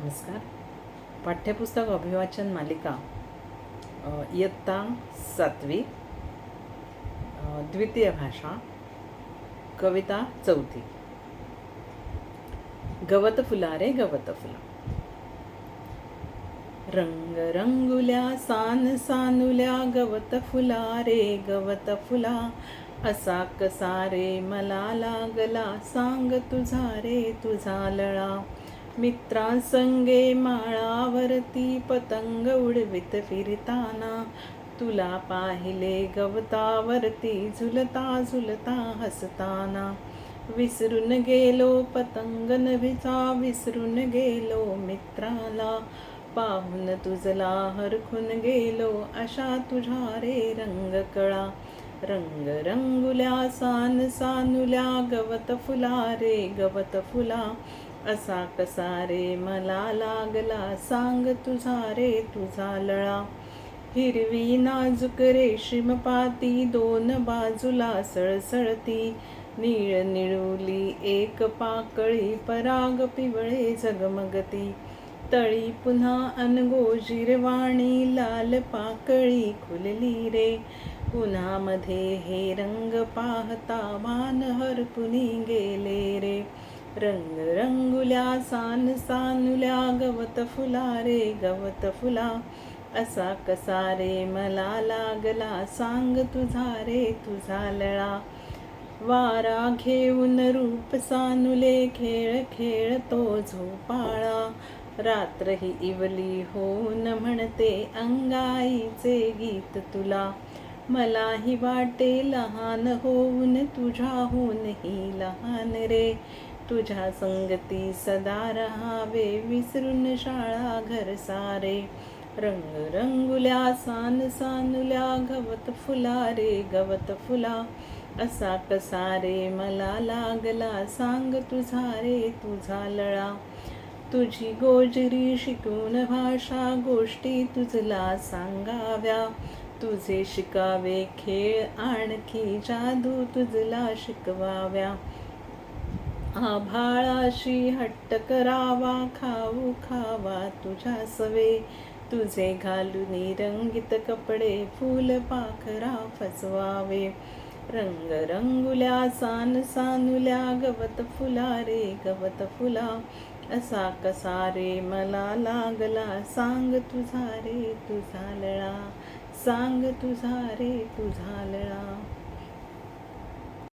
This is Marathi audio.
नमस्कार. पाठ्यपुस्तक अभिवाचन मालिका इयत्ता 7वी, द्वितीय भाषा, कविता 4. गवत फुला रे गवत फुला. रंग रंगुल्या सान सानुल्या गवत फुला रे गवत फुला. असा कसा रे मला लागला, सांग तुझा रे तुझा लळा. मित्रांसंगे माळावरती पतंग उडवित फिरताना, तुला पाहिले गवतावरती झुलता झुलता हसताना. विसरून गेलो पतंग नभीचा, विसरून गेलो मित्राला. पाहून तुझला हरखून गेलो, अशा तुझ्या रे रंग कळा. रंग रंगुल्या सान सानुल्या गवत फुला रे गवत फुला. असा कसा रे मला लागला, सांग तुझा रे तुझा लळा. हिरवी नाजूक रेशीम पाती, दोन बाजूला सळसळती. निळ निळुली एक पाकळी, पराग पिवळे झगमगती. तळी पुन्हा अनगोजिरवाणी, लाल पाकळी खुलली रे. पुन्हा मध्ये हे रंग पाहता, मान हरपुनी गेले रे. रंग रंगुल्या सान सानुल्या गवत फुला रे गवत फुला. असा कसा रे मला लागला, सांग तुझा रे तुझा लळा. वारा घेऊन रूप सानुले, खेळ खेळतो झोपाळा. रात्र ही इवली होऊन म्हणते, अंगाईचे गीत तुला. मलाही वाटे लहान होऊन, तुझ्याहूनही लहान रे. तुझ्या संगती सदा रहावे, विसरून शाळा घर सारे. रंग रंगुल्या सान सानुल्या गवत फुला रे गवत फुला. असा कसा रे मला लागला, सांग तुझा रे तुझा लळा. तुझी गोजरी शिकून भाषा, गोष्टी तुझला सांगाव्या. तुझे शिकावे खेळ आणखी, जादू तुझला शिकवाव्या. आभाळाशी हट्ट करावा, खाऊ खावा तुझ्या सवे. तुझे घालूनी रंगीत कपडे, फूल पाखरा फसवावे. रंग रंगुल्या सान सानुल्या गवत फुला रे गवत फुला. असा कसा रे मला लागला, सांग तुझा रे तुझा लळा. सांग तुझा रे तुझा लळा.